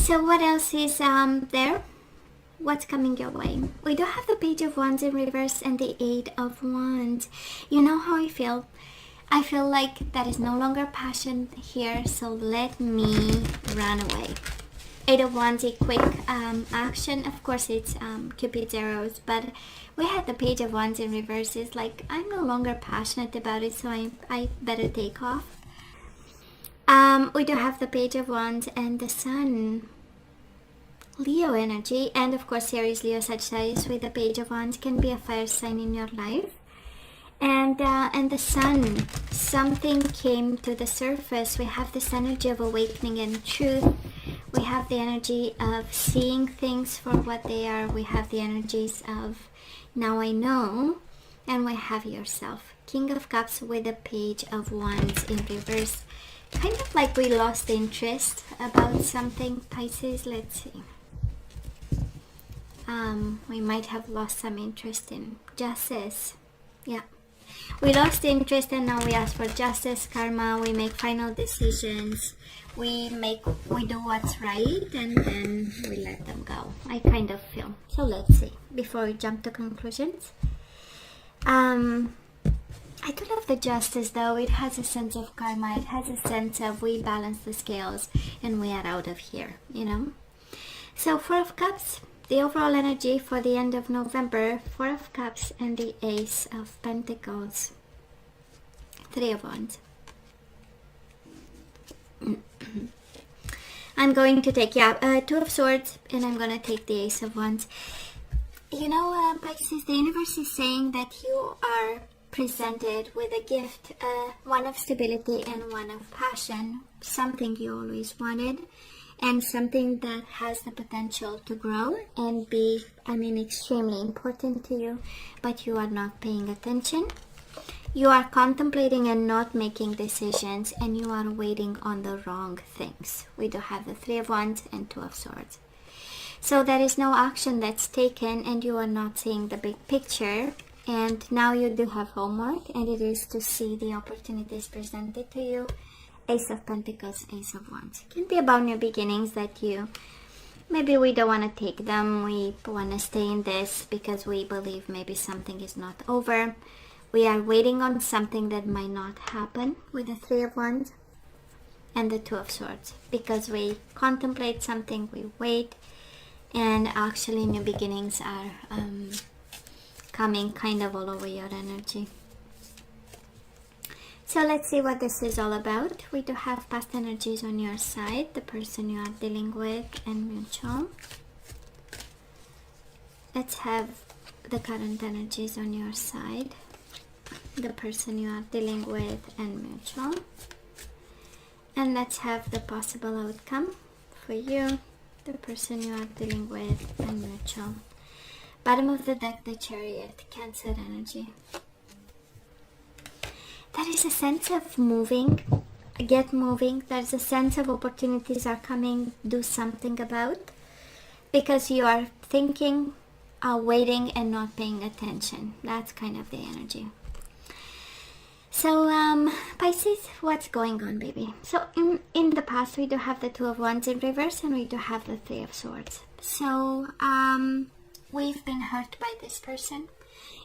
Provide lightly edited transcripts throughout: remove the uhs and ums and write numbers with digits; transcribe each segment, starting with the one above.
So what else is there? What's coming your way? We do have the Page of Wands in reverse and the 8 of Wands. You know how I feel? I feel like there is no longer passion here, so let me run away. 8 of Wands, a quick action. Of course, it's Cupid's arrows, but we had the Page of Wands in reverse. It's like I'm no longer passionate about it, so I better take off. We do have the Page of Wands and the Sun. Leo energy, and of course here is Leo Sagittarius with the Page of Wands. Can be a fire sign in your life. And the Sun, something came to the surface. We have this energy of awakening and truth. We have the energy of seeing things for what they are. We have the energies of now I know. And we have yourself. King of Cups with the Page of Wands in reverse. Kind of like we lost interest about something, Pisces. Let's see. We might have lost some interest in justice. Yeah. We lost interest and now we ask for justice, karma. We make final decisions. We do what's right and then we let them go. I kind of feel. So let's see. Before we jump to conclusions. I do love the justice though. It has a sense of karma. It has a sense of we balance the scales and we are out of here, you know. So 4 of Cups. The overall energy for the end of November, 4 of Cups and the Ace of Pentacles. 3 of Wands. I'm going to take, 2 of Swords, and I'm going to take the Ace of Wands. You know, Pisces, the universe is saying that you are presented with a gift, one of stability and one of passion, something you always wanted. And something that has the potential to grow and be, extremely important to you, but you are not paying attention. You are contemplating and not making decisions, and you are waiting on the wrong things. We do have the 3 of Wands and 2 of Swords. So there is no action that's taken, and you are not seeing the big picture. And now you do have homework, and it is to see the opportunities presented to you. Ace of Pentacles, Ace of Wands. It can be about new beginnings that maybe we don't want to take them. We want to stay in this because we believe maybe something is not over. We are waiting on something that might not happen with the 3 of Wands and the 2 of Swords. Because we contemplate something, we wait, and actually new beginnings are coming kind of all over your energy. So let's see what this is all about. We do have past energies on your side, the person you are dealing with, and mutual. Let's have the current energies on your side, the person you are dealing with, and mutual. And let's have the possible outcome for you, the person you are dealing with, and mutual. Bottom of the deck, the Chariot, Cancer energy. There is a sense of moving, get moving. There's a sense of opportunities are coming, do something about. Because you are thinking, waiting and not paying attention. That's kind of the energy. So, Pisces, what's going on, baby? So, in the past, we do have the 2 of Wands in reverse and we do have the 3 of Swords. So, we've been hurt by this person.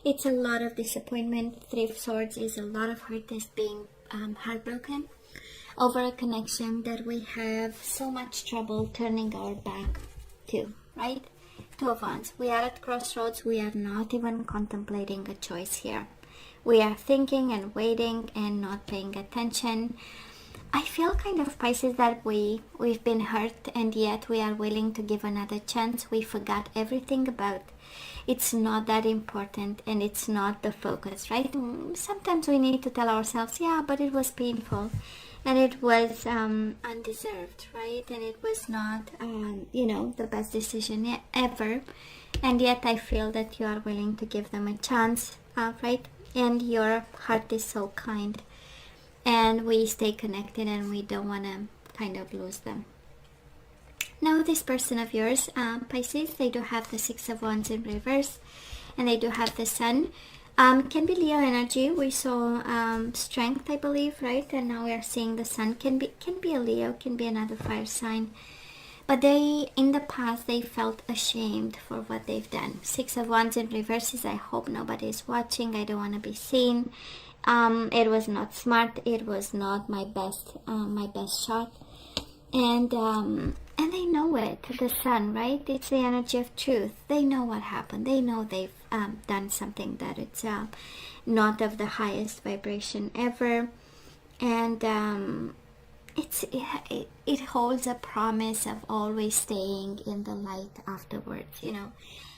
It's a lot of disappointment. 3 of Swords is a lot of hurt, is being heartbroken over a connection that we have so much trouble turning our back to, right? 2 of Wands. We are at crossroads. We are not even contemplating a choice here. We are thinking and waiting and not paying attention. I feel kind of, Pisces, that we've been hurt and yet we are willing to give another chance. We forgot everything about it's not that important and it's not the focus, right? Sometimes we need to tell ourselves, yeah, but it was painful and it was undeserved, right? And it was not, the best decision ever. And yet I feel that you are willing to give them a chance, right? And your heart is so kind. And we stay connected and we don't want to kind of lose them. Now this person of yours, Pisces, they do have the 6 of Wands in reverse and they do have the Sun. Can be Leo energy. We saw strength, I believe, right? And now we are seeing the Sun. Can be a Leo, can be another fire sign. But they, in the past, they felt ashamed for what they've done. Six of Wands in reverse is, I hope nobody's watching. I don't want to be seen. It was not smart. It was not my best shot. And they know it. The Sun, right? It's the energy of truth. They know what happened. They know they've done something that it's not of the highest vibration ever. And it holds a promise of always staying in the light afterwards, you know.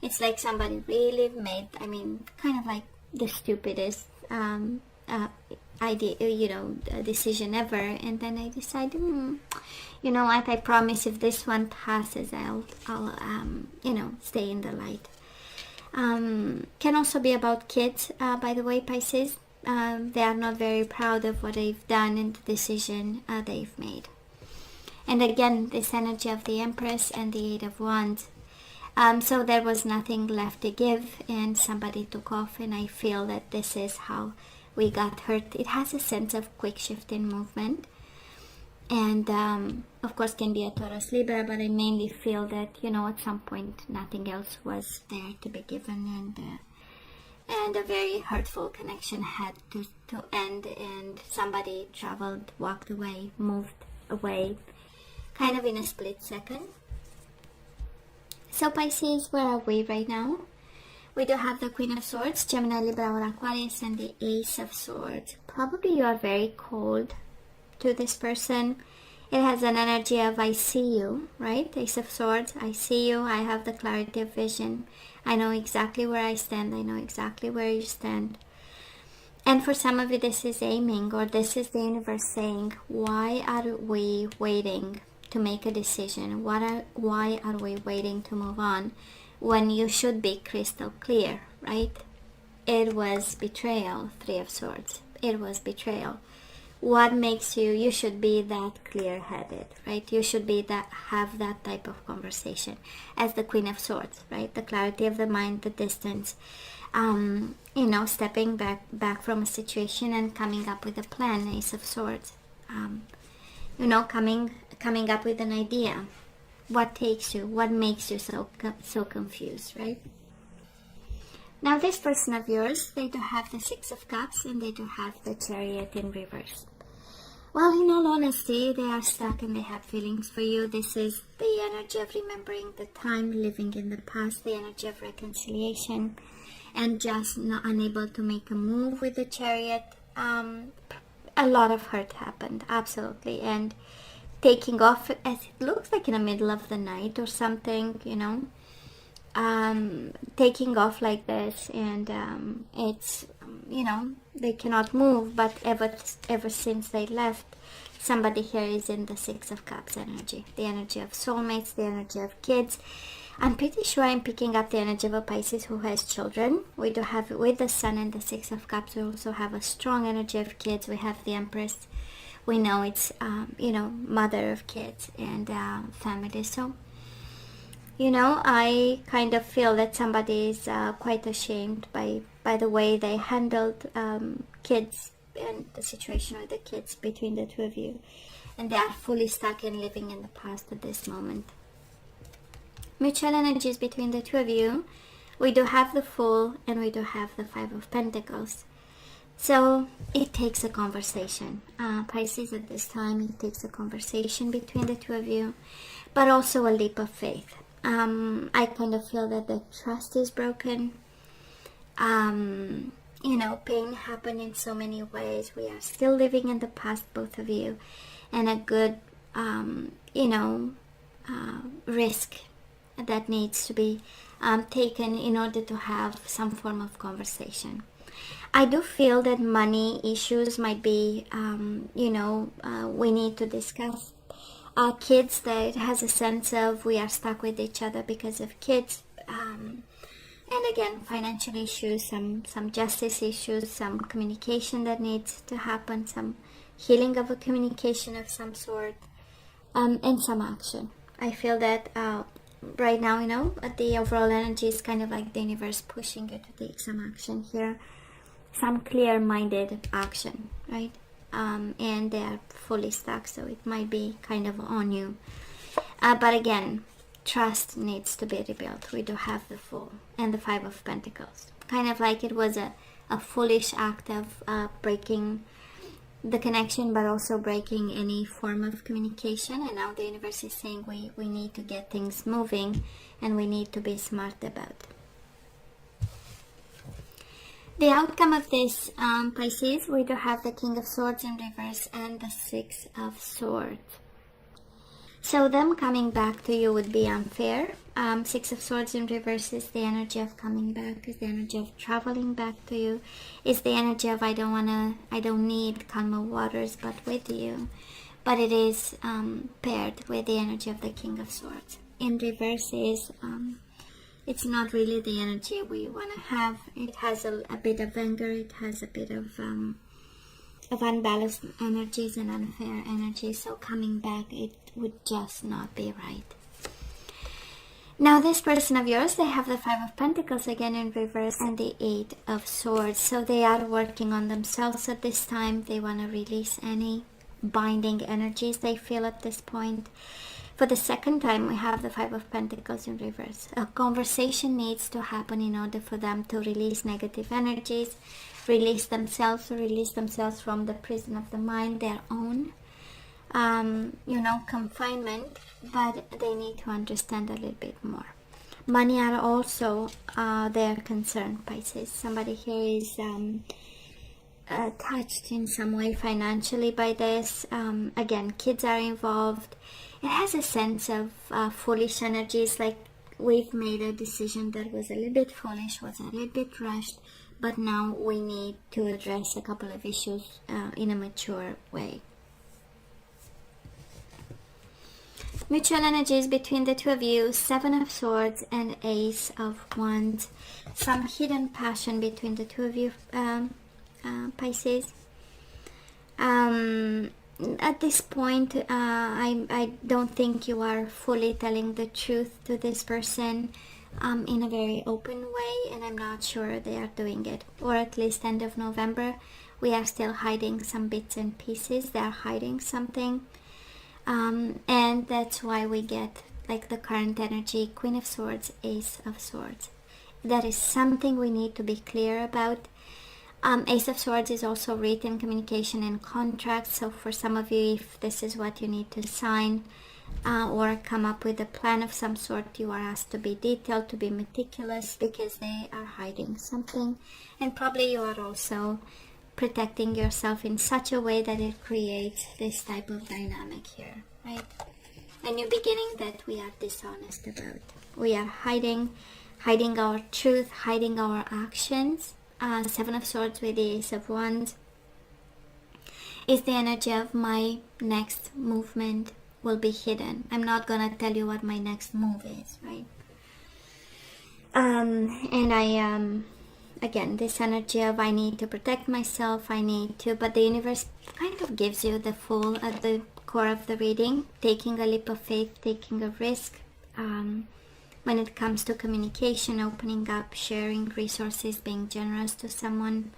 It's like somebody really made, I mean, kind of like the stupidest idea, you know, decision ever, and then I decided, you know what, I promise if this one passes, I'll you know, stay in the light. Can also be about kids, by the way, Pisces. They are not very proud of what they've done and the decision they've made. And again, this energy of the Empress and the Eight of Wands. So there was nothing left to give, and somebody took off, and I feel that this is how we got hurt. It has a sense of quick shift in movement. And of course can be a Taurus Libra, but I mainly feel that, you know, at some point nothing else was there to be given, and a very hurtful connection had to end, and somebody traveled, walked away, moved away, kind of in a split second. So Pisces, where are we right now? We do have the Queen of Swords, Gemini, Libra, or Aquarius, and the Ace of Swords. Probably you are very cold to this person. It has an energy of I see you, right? Ace of Swords, I see you, I have the clarity of vision. I know exactly where I stand, I know exactly where you stand. And for some of you, this is aiming, or this is the universe saying, why are we waiting to make a decision? Why are we waiting to move on when you should be crystal clear, right? It was betrayal, Three of Swords. It was betrayal. What makes you should be that clear-headed, right? You should be that, have that type of conversation as the Queen of Swords, right? The clarity of the mind, the distance, you know, stepping back from a situation and coming up with a plan, Ace of Swords. You know, coming up with an idea. What takes you? What makes you so confused, right? Now this person of yours, they do have the Six of Cups, and they do have the Chariot in reverse. Well, in all honesty, they are stuck and they have feelings for you. This is the energy of remembering the time, living in the past, the energy of reconciliation, and just not unable to make a move with the Chariot. A lot of hurt happened, absolutely, and taking off, as it looks like in the middle of the night or something, you know. Taking off like this, and it's, you know, they cannot move, but ever since they left, somebody here is in the Six of Cups energy, the energy of soulmates, the energy of kids. I'm pretty sure I'm picking up the energy of a Pisces who has children. We do have, with the Sun and the Six of Cups, we also have a strong energy of kids. We have the Empress. We know it's, you know, mother of kids and family. So, you know, I kind of feel that somebody is quite ashamed by the way they handled kids and the situation with the kids between the two of you. And they are fully stuck in living in the past at this moment. Mutual energies between the two of you. We do have the Fool, and we do have the Five of Pentacles. So it takes a conversation. Pisces, at this time, it takes a conversation between the two of you, but also a leap of faith. I kind of feel that the trust is broken. You know, pain happened in so many ways. We are still living in the past, both of you, and a good, you know, risk that needs to be taken in order to have some form of conversation. I do feel that money issues might be, you know, we need to discuss. Kids, that has a sense of we are stuck with each other because of kids. And again, financial issues, some justice issues, some communication that needs to happen, some healing of a communication of some sort, and some action. I feel that right now, you know, the overall energy is kind of like the universe pushing you to take some action here, some clear-minded action, right? And they are fully stuck, so it might be kind of on you. But again, trust needs to be rebuilt. We do have the Fool and the Five of Pentacles. Kind of like it was a foolish act of breaking the connection, but also breaking any form of communication. And now the universe is saying we need to get things moving, and we need to be smart about it. The outcome of this, Pisces, we do have the King of Swords in reverse and the Six of Swords. So them coming back to you would be unfair. Six of Swords in reverse is the energy of coming back, is the energy of traveling back to you, is the energy of I don't need calmer waters but with you. But it is paired with the energy of the King of Swords. In reverse is, it's not really the energy we want to have. It has a bit of anger, it has a bit of unbalanced energies and unfair energies. So coming back, it would just not be right. Now this person of yours, they have the Five of Pentacles again in reverse and the Eight of Swords. So they are working on themselves at this time. They want to release any binding energies they feel at this point. For the second time, we have the Five of Pentacles in reverse. A conversation needs to happen in order for them to release negative energies, release themselves from the prison of the mind, their own, confinement. But they need to understand a little bit more. Money are also their concern, Pisces. Somebody here is touched in some way financially by this. Again, kids are involved. It has a sense of foolish energies, like we've made a decision that was a little bit foolish, was a little bit rushed, but now we need to address a couple of issues in a mature way. Mutual energies between the two of you, Seven of Swords and Ace of Wands. Some hidden passion between the two of you, Pisces. At this point, I don't think you are fully telling the truth to this person in a very open way, and I'm not sure they are doing it. Or at least end of November, we are still hiding some bits and pieces. They are hiding something. And that's why we get like the current energy, Queen of Swords, Ace of Swords. That is something we need to be clear about. Ace of Swords is also written communication and contracts. So for some of you, if this is what you need to sign or come up with a plan of some sort, you are asked to be detailed, to be meticulous, because they are hiding something. And probably you are also protecting yourself in such a way that it creates this type of dynamic here, right? A new beginning that we are dishonest about. We are hiding our truth, hiding our actions. Seven of Swords with the Ace of Wands is the energy of my next movement will be hidden. I'm not gonna tell you what my next move is, right? And I again, this energy of I need to protect myself, but the universe kind of gives you the Fool at the core of the reading, taking a leap of faith, taking a risk. When it comes to communication, opening up, sharing resources, being generous to someone,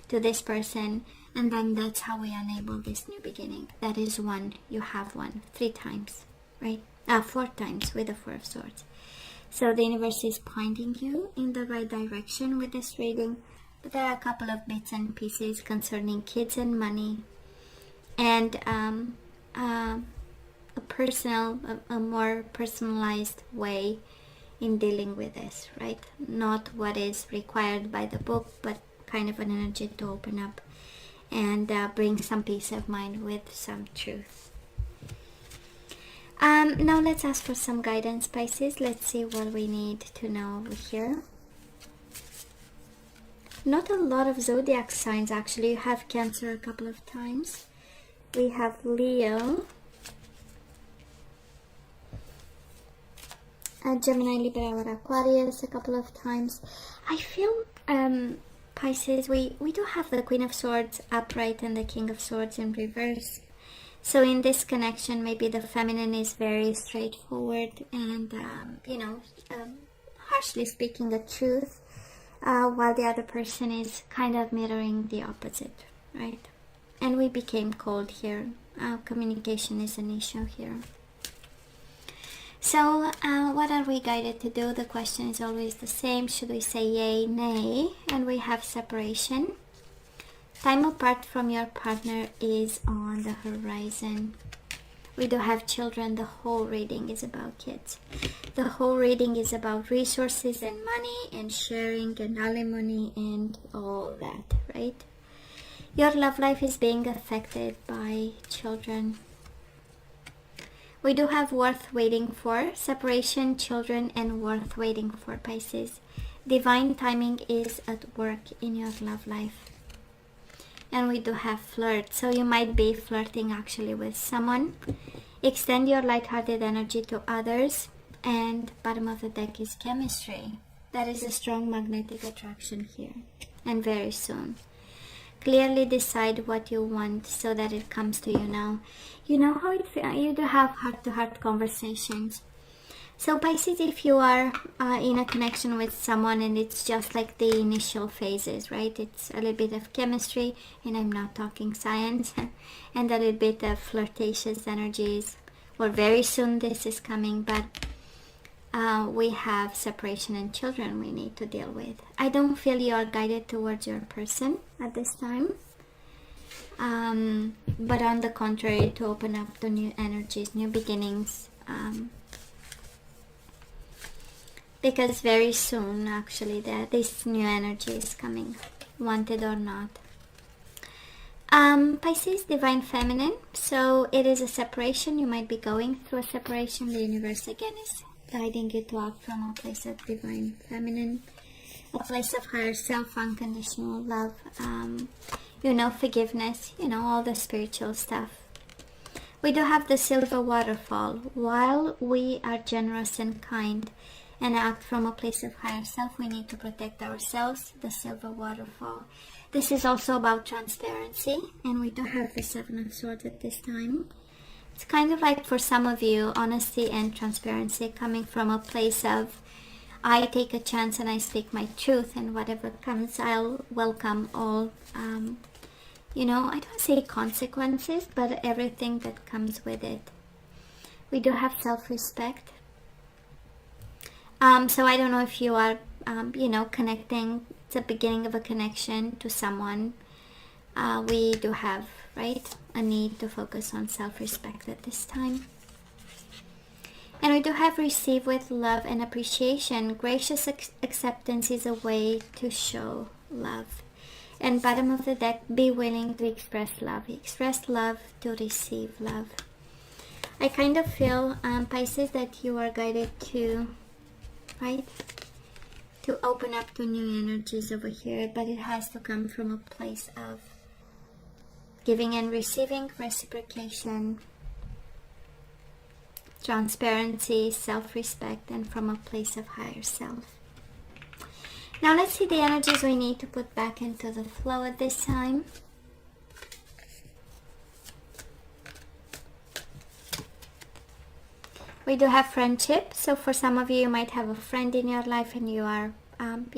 to this person, and then that's how we enable this new beginning. That is one. You have one 3 times, right? 4 times with the Four of Swords. So the universe is pointing you in the right direction with this reading. But there are a couple of bits and pieces concerning kids and money, and a more personalized way in dealing with this, right? Not what is required by the book, but kind of an energy to open up and bring some peace of mind with some truth. Now let's ask for some guidance, Pisces. Let's see what we need to know over here. Not a lot of zodiac signs, actually. You have Cancer a couple of times. We have Leo, Gemini, Libra, or Aquarius a couple of times. I feel, Pisces, we do have the Queen of Swords upright and the King of Swords in reverse. So in this connection, maybe the feminine is very straightforward and, harshly speaking the truth, while the other person is kind of mirroring the opposite, right? And we became cold here. Communication is an issue here. So what are we guided to do? The question is always the same. Should we say yay, nay? And we have separation. Time apart from your partner is on the horizon. We do have children. The whole reading is about kids. The whole reading is about resources and money and sharing and alimony and all that, right? Your love life is being affected by children. We do have worth waiting for, separation, children, and worth waiting for, Pisces. Divine timing is at work in your love life. And we do have flirt, so you might be flirting actually with someone. Extend your lighthearted energy to others. And bottom of the deck is chemistry. That is a strong magnetic attraction here, and very soon. Clearly decide what you want so that it comes to you now. You know how it feels. You do have heart-to-heart conversations. So Pisces, if you are in a connection with someone and it's just like the initial phases, right? It's a little bit of chemistry, and I'm not talking science, and a little bit of flirtatious energies. Or very soon this is coming, but we have separation and children we need to deal with. I don't feel you are guided towards your person at this time. But on the contrary, to open up to new energies, new beginnings. Because very soon, actually, this new energy is coming, wanted or not. Pisces, divine feminine. So it is a separation. You might be going through a separation. The universe again is guiding you to act from a place of divine feminine, a place of higher self, unconditional love, forgiveness, all the spiritual stuff. We do have the silver waterfall. While we are generous and kind and act from a place of higher self, we need to protect ourselves, the silver waterfall. This is also about transparency, and we do have the Seven of Swords at this time. It's kind of like, for some of you, honesty and transparency coming from a place of, I take a chance and I speak my truth, and whatever comes, I'll welcome all, I don't say consequences, but everything that comes with it. We do have self-respect. So I don't know if you are, connecting, it's the beginning of a connection to someone. We do have, right, a need to focus on self-respect at this time. And we do have receive with love and appreciation. Gracious acceptance is a way to show love. And bottom of the deck, be willing to express love. Express love to receive love. I kind of feel, Pisces, that you are guided to, right, to open up to new energies over here, but it has to come from a place of giving and receiving, reciprocation, transparency, self-respect, and from a place of higher self. Now let's see the energies we need to put back into the flow at this time. We do have friendship. So for some of you, you might have a friend in your life and you are, and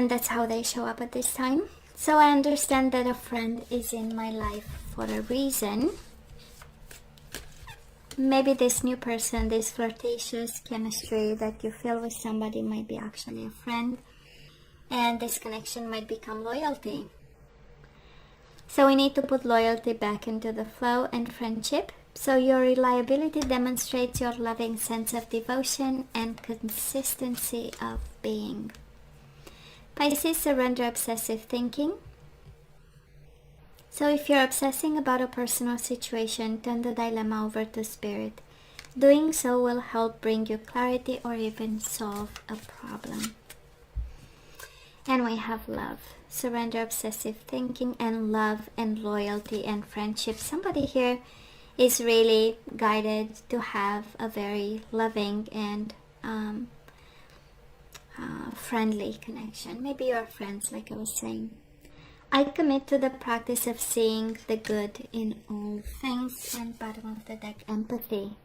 that's how they show up at this time. So I understand that a friend is in my life for a reason. Maybe this new person, this flirtatious chemistry that you feel with somebody might be actually a friend. And this connection might become loyalty. So we need to put loyalty back into the flow and friendship. So your reliability demonstrates your loving sense of devotion and consistency of being. Pisces, surrender obsessive thinking. So if you're obsessing about a personal situation, turn the dilemma over to Spirit. Doing so will help bring you clarity or even solve a problem. And we have love. Surrender obsessive thinking and love and loyalty and friendship. Somebody here is really guided to have a very loving and friendly connection. Maybe you're friends, like I was saying. I commit to the practice of seeing the good in all things. And bottom of the deck, empathy.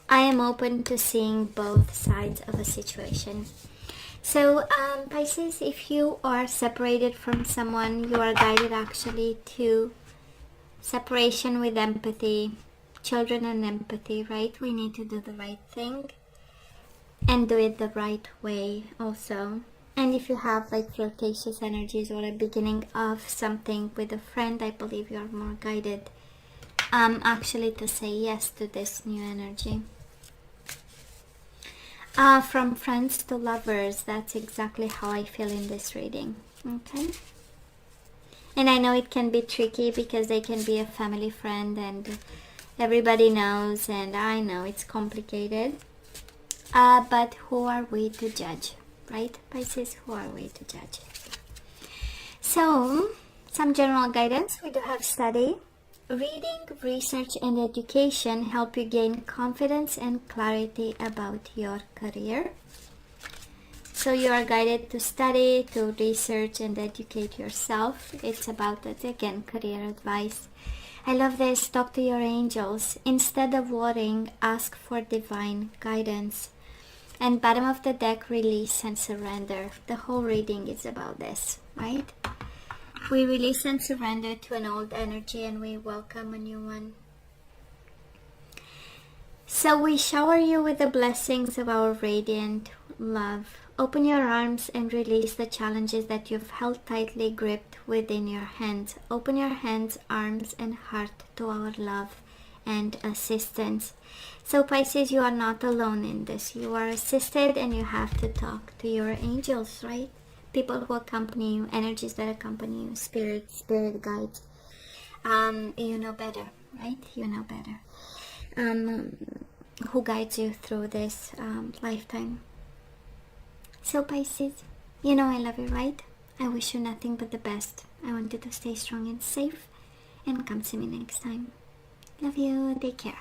I am open to seeing both sides of a situation. So Pisces, if you are separated from someone, you are guided actually to separation with empathy, children and empathy, right? We need to do the right thing and do it the right way also. And if you have like flirtatious energies or a beginning of something with a friend, I believe you are more guided actually to say yes to this new energy. From friends to lovers, that's exactly how I feel in this reading. Okay. And I know it can be tricky because they can be a family friend and everybody knows, and I know it's complicated. But who are we to judge, right? Pisces, who are we to judge? So, some general guidance. We do have study. Reading, research, and education help you gain confidence and clarity about your career. So you are guided to study, to research, and educate yourself. It's about that, again, career advice. I love this. Talk to your angels. Instead of worrying, ask for divine guidance. And bottom of the deck, release and surrender. The whole reading is about this, right? We release and surrender to an old energy and we welcome a new one. So we shower you with the blessings of our radiant love. Open your arms and release the challenges that you've held tightly gripped within your hands. Open your hands, arms, and heart to our love and assistance. So Pisces, you are not alone in this. You are assisted and you have to talk to your angels, right? People who accompany you, energies that accompany you, spirit guides. You know better, right? You know better. Who guides you through this lifetime. So Pisces, you know I love you, right? I wish you nothing but the best. I want you to stay strong and safe, and come see me next time. Love you. Take care.